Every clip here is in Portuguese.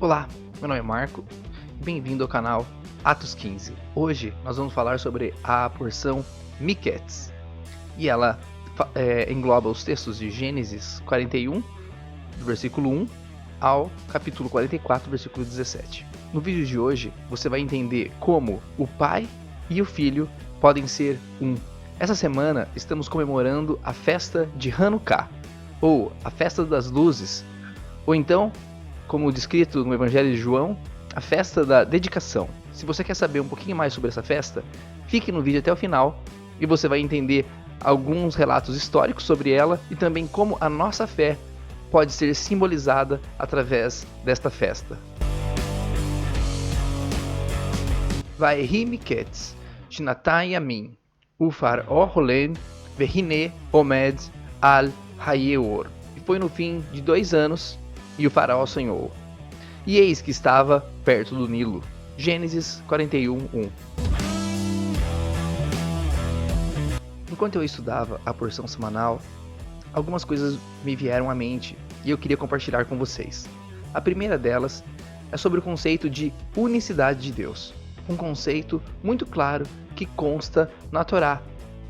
Olá, meu nome é Marco e bem-vindo ao canal Atos 15. Hoje nós vamos falar sobre a porção Miquetes e ela engloba os textos de Gênesis 41, do versículo 1 ao capítulo 44, versículo 17. No vídeo de hoje você vai entender como o pai e o filho podem ser um. Essa semana estamos comemorando a festa de Hanukkah, ou a festa das luzes, ou então, como descrito no Evangelho de João, a festa da dedicação. Se você quer saber um pouquinho mais sobre essa festa, fique no vídeo até o final e você vai entender alguns relatos históricos sobre ela e também como a nossa fé pode ser simbolizada através desta festa. Vaehi Miquetes, Shnatan Yamin, Ufar Oholen, Vehine Omed al Hayeor. E foi no fim de 2 anos e o faraó sonhou. E eis que estava perto do Nilo. Gênesis 41, 1. Enquanto eu estudava a porção semanal, algumas coisas me vieram à mente e eu queria compartilhar com vocês. A primeira delas é sobre o conceito de unicidade de Deus. Um conceito muito claro que consta na Torá.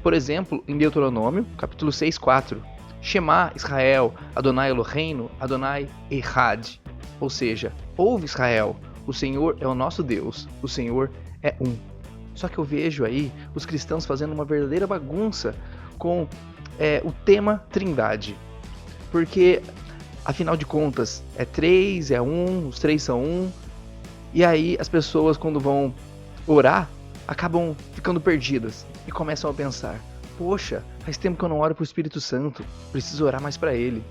Por exemplo, em Deuteronômio, capítulo 6, 4. Shema Israel, Adonai Eloheinu, Adonai Echad. Ou seja, ouve Israel, o Senhor é o nosso Deus, o Senhor é um. Só que eu vejo aí os cristãos fazendo uma verdadeira bagunça com o tema Trindade. Porque, afinal de contas, é 3, é 1, os 3 são 1. E aí as pessoas, quando vão orar, acabam ficando perdidas e começam a pensar: poxa, faz tempo que eu não oro para o Espírito Santo, preciso orar mais para ele.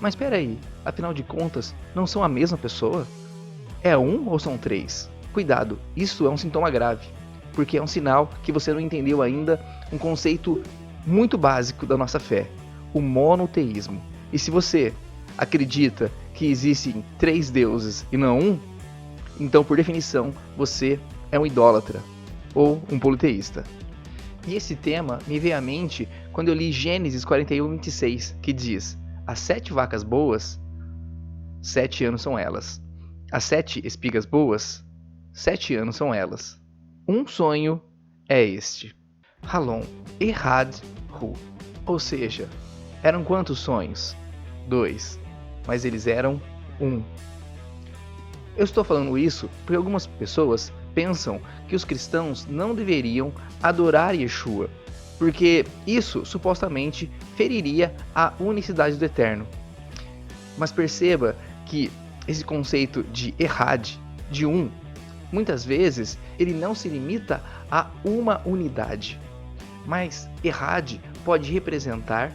Mas espera aí, afinal de contas, não são a mesma pessoa? É 1 ou são 3? Cuidado, isso é um sintoma grave, porque é um sinal que você não entendeu ainda um conceito muito básico da nossa fé, o monoteísmo. E se você acredita que existem 3 deuses e não 1, então por definição você é um idólatra ou um politeísta. E esse tema me veio à mente quando eu li Gênesis 41, 26, que diz: as 7 vacas boas, 7 anos são elas. As 7 espigas boas, 7 anos são elas. Um sonho é este. Halom Ehad Hu. Ou seja, eram quantos sonhos? 2. Mas eles eram 1. Eu estou falando isso porque algumas pessoas pensam que os cristãos não deveriam adorar Yeshua, porque isso supostamente feriria a unicidade do Eterno. Mas perceba que esse conceito de Ehad, de 1, muitas vezes ele não se limita a uma unidade, mas Ehad pode representar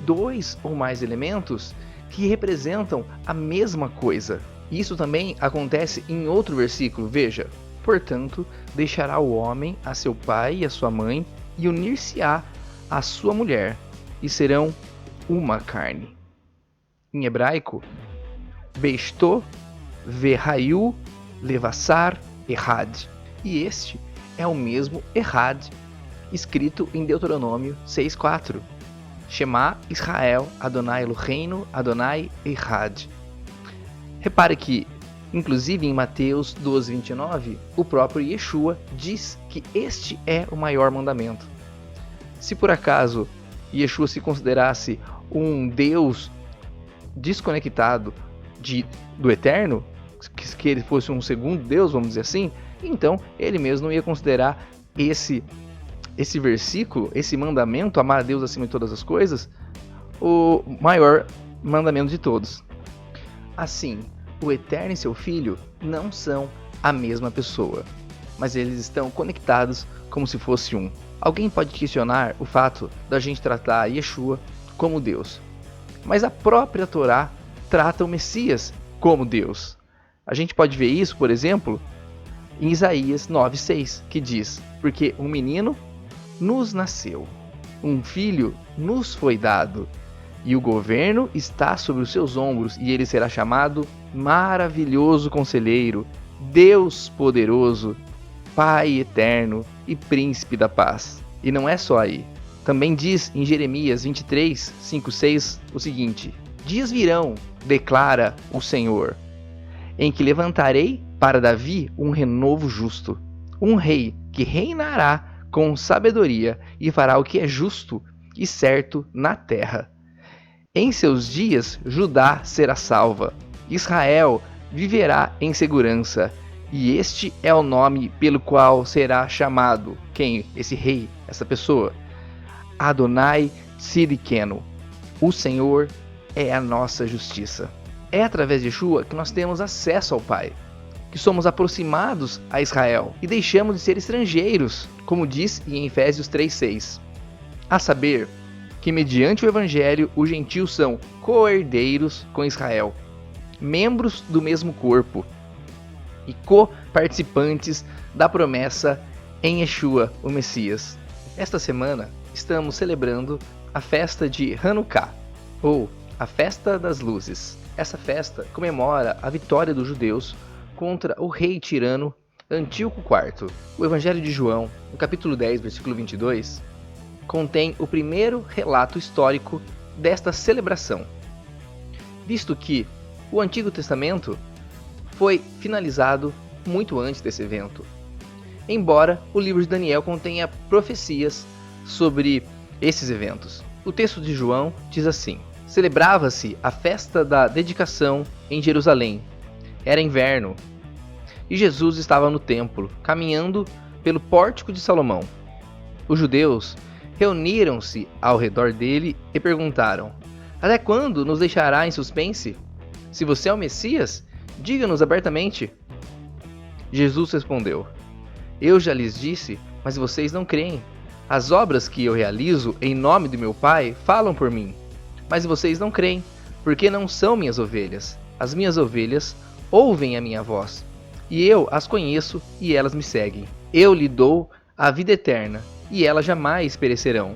2 ou mais elementos que representam a mesma coisa. Isso também acontece em outro versículo, veja: portanto, deixará o homem a seu pai e a sua mãe, e unir-se-á à sua mulher, e serão uma carne. Em hebraico, Beishto Vehayu Levassar Ehad. E este é o mesmo Ehad escrito em Deuteronômio 6,4. Shema Israel, Adonai Eloheinu, Adonai Echad. Repare que, inclusive em Mateus 12:29, o próprio Yeshua diz que este é o maior mandamento. Se por acaso Yeshua se considerasse um Deus desconectado do Eterno, que ele fosse um segundo Deus, vamos dizer assim, então ele mesmo não ia considerar esse versículo, esse mandamento, amar a Deus acima de todas as coisas, o maior mandamento de todos. Assim, o Eterno e seu Filho não são a mesma pessoa, mas eles estão conectados como se fosse um. Alguém pode questionar o fato da gente tratar Yeshua como Deus, mas a própria Torá trata o Messias como Deus. A gente pode ver isso, por exemplo, em Isaías 9:6, que diz: porque um menino nos nasceu, um filho nos foi dado, e o governo está sobre os seus ombros, e ele será chamado Maravilhoso Conselheiro, Deus Poderoso, Pai Eterno e Príncipe da Paz. E não é só aí. Também diz em Jeremias 23, 5, 6 o seguinte: dias virão, declara o Senhor, em que levantarei para Davi um renovo justo, um rei que reinará com sabedoria e fará o que é justo e certo na terra. Em seus dias, Judá será salva, Israel viverá em segurança, e este é o nome pelo qual será chamado. Quem? Esse rei, essa pessoa. Adonai Tzidkenu. O Senhor é a nossa justiça. É através de Yeshua que nós temos acesso ao Pai, que somos aproximados a Israel e deixamos de ser estrangeiros, como diz em Efésios 3,6. A saber, que mediante o Evangelho os gentios são co-herdeiros com Israel, membros do mesmo corpo e co-participantes da promessa em Yeshua, o Messias. Esta semana estamos celebrando a festa de Hanukkah, ou a Festa das Luzes. Essa festa comemora a vitória dos judeus contra o rei tirano Antíoco IV. O Evangelho de João, no capítulo 10, versículo 22, contém o primeiro relato histórico desta celebração, visto que o Antigo Testamento foi finalizado muito antes desse evento, embora o livro de Daniel contenha profecias sobre esses eventos. O texto de João diz assim: celebrava-se a festa da dedicação em Jerusalém. Era inverno, e Jesus estava no templo, caminhando pelo pórtico de Salomão. Os judeus reuniram-se ao redor dele e perguntaram: até quando nos deixará em suspense? Se você é o Messias, diga-nos abertamente. Jesus respondeu: eu já lhes disse, mas vocês não creem. As obras que eu realizo em nome do meu Pai falam por mim, mas vocês não creem, porque não são minhas ovelhas. As minhas ovelhas ouvem a minha voz, e eu as conheço e elas me seguem. Eu lhe dou a vida eterna, e elas jamais perecerão.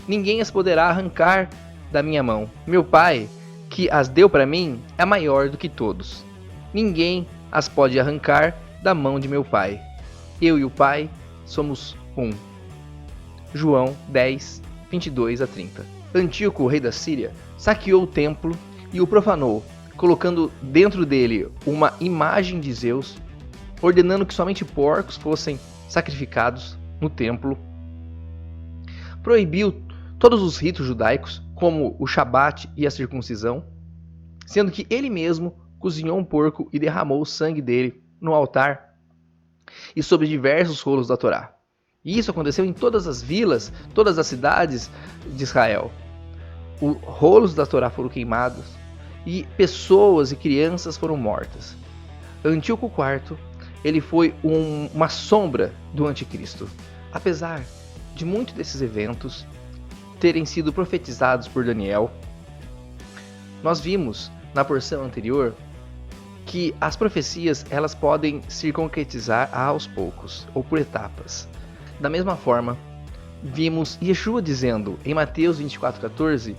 Ninguém as poderá arrancar da minha mão. Meu Pai, que as deu para mim, é maior do que todos. Ninguém as pode arrancar da mão de meu Pai. Eu e o Pai somos um. João 10, 22 a 30. Antíoco, o rei da Síria, saqueou o templo e o profanou, colocando dentro dele uma imagem de Zeus, ordenando que somente porcos fossem sacrificados no templo. Proibiu todos os ritos judaicos, como o Shabat e a circuncisão, sendo que ele mesmo cozinhou um porco e derramou o sangue dele no altar e sobre diversos rolos da Torá. E isso aconteceu em todas as vilas, todas as cidades de Israel. Os rolos da Torá foram queimados e pessoas e crianças foram mortas. Antíoco IV, ele foi uma sombra do anticristo. Apesar de muitos desses eventos terem sido profetizados por Daniel, nós vimos na porção anterior que as profecias elas podem se concretizar aos poucos ou por etapas. Da mesma forma, vimos Yeshua dizendo em Mateus 24,14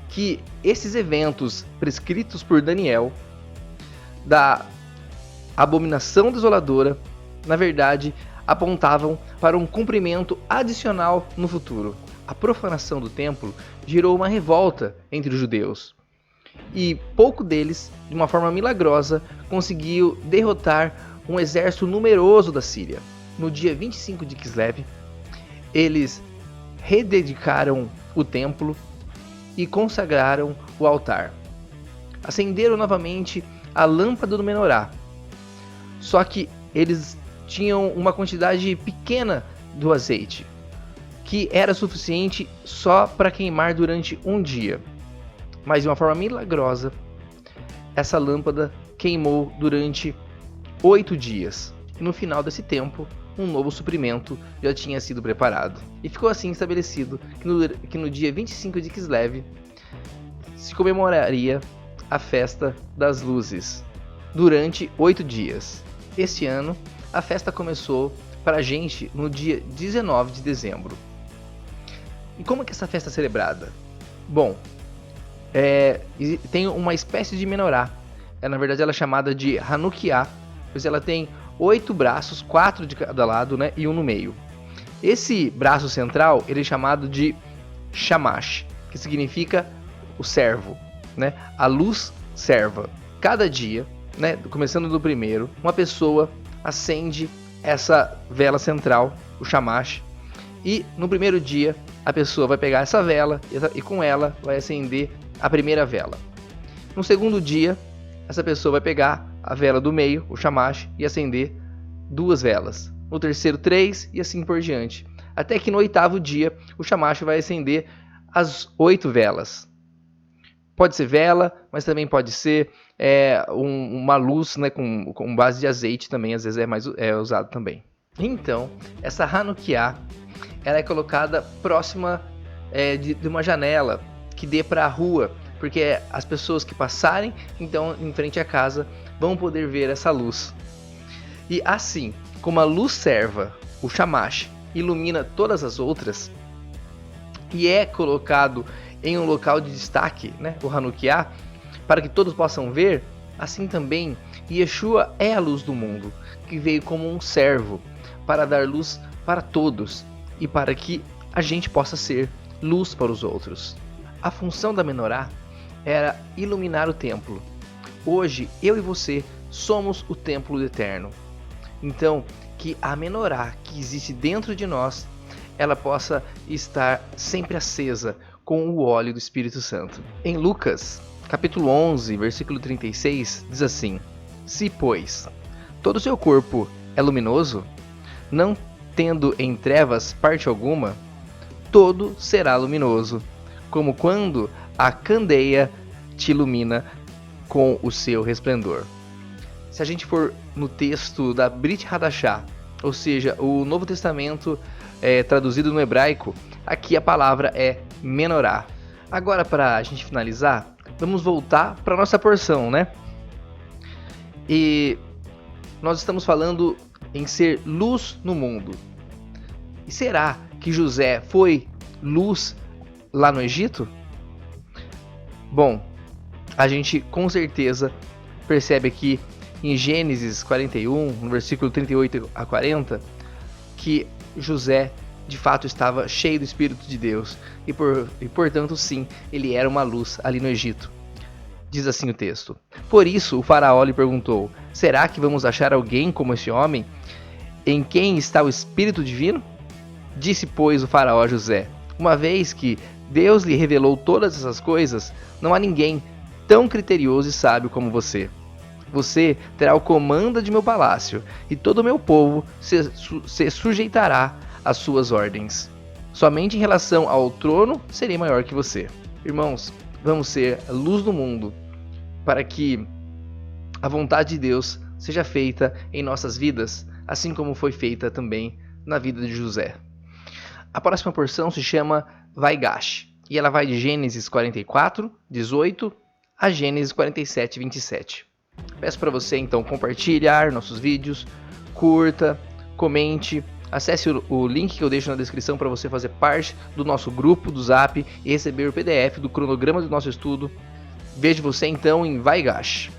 que esses eventos prescritos por Daniel da abominação desoladora, na verdade, apontavam para um cumprimento adicional no futuro. A profanação do templo gerou uma revolta entre os judeus. E pouco deles, de uma forma milagrosa, conseguiu derrotar um exército numeroso da Síria. No dia 25 de Kislev, eles rededicaram o templo e consagraram o altar. Acenderam novamente a lâmpada do menorá. Só que eles tinham uma quantidade pequena do azeite, que era suficiente só para queimar durante um dia. Mas de uma forma milagrosa, essa lâmpada queimou durante 8 dias. E no final desse tempo, um novo suprimento já tinha sido preparado. E ficou assim estabelecido que no dia 25 de Kislev se comemoraria a Festa das Luzes durante 8 dias. Este ano, a festa começou para a gente no dia 19 de dezembro. E como é que essa festa é celebrada? Bom, tem uma espécie de menorá. Na verdade, ela é chamada de Hanukkah, pois ela tem 8 braços, 4 de cada lado, né, e um no meio. Esse braço central ele é chamado de Shamash, que significa o servo, né, a luz serva. Cada dia, né, começando do primeiro, uma pessoa acende essa vela central, o shamash, e no primeiro dia a pessoa vai pegar essa vela e com ela vai acender a primeira vela. No segundo dia, essa pessoa vai pegar a vela do meio, o shamash, e acender 2 velas. No terceiro, 3 e assim por diante. Até que no 8º dia, o shamash vai acender as 8 velas. Pode ser vela, mas também pode ser uma luz, né, com base de azeite também, às vezes é usado também. Então, essa Hanukkah, ela é colocada próxima de uma janela que dê para a rua, porque as pessoas que passarem então em frente à casa vão poder ver essa luz. E assim como a luz serva, o shamash, ilumina todas as outras e é colocado em um local de destaque, né, o Hanukkah, para que todos possam ver, assim também Yeshua é a luz do mundo, que veio como um servo para dar luz para todos e para que a gente possa ser luz para os outros. A função da menorá era iluminar o templo. Hoje, eu e você somos o templo do Eterno. Então, que a menorá que existe dentro de nós, ela possa estar sempre acesa com o óleo do Espírito Santo. Em Lucas, capítulo 11, versículo 36, diz assim: Se, pois, todo o seu corpo é luminoso, não tendo em trevas parte alguma, todo será luminoso, como quando a candeia te ilumina com o seu resplendor. Se a gente for no texto da Brit Hadashah, ou seja, o Novo Testamento traduzido no hebraico, aqui a palavra é menorá. Agora, para a gente finalizar, vamos voltar para a nossa porção, né? E nós estamos falando em ser luz no mundo. E será que José foi luz lá no Egito? Bom, a gente com certeza percebe aqui em Gênesis 41, no versículo 38 a 40, que José de fato estava cheio do Espírito de Deus e portanto sim, ele era uma luz ali no Egito. Diz assim o texto: Por isso o faraó lhe perguntou: Será que vamos achar alguém como esse homem, em quem está o Espírito Divino? Disse, pois, o faraó a José: Uma vez que Deus lhe revelou todas essas coisas, não há ninguém tão criterioso e sábio como você. Você terá o comando de meu palácio, e todo o meu povo se sujeitará às suas ordens. Somente em relação ao trono serei maior que você. Irmãos, vamos ser a luz do mundo, para que a vontade de Deus seja feita em nossas vidas, assim como foi feita também na vida de José. A próxima porção se chama Vaigash, e ela vai de Gênesis 44, 18 a Gênesis 47, 27. Peço para você então compartilhar nossos vídeos, curta, comente, acesse o link que eu deixo na descrição para você fazer parte do nosso grupo do Zap e receber o PDF do cronograma do nosso estudo. Vejo você então em Vaigash.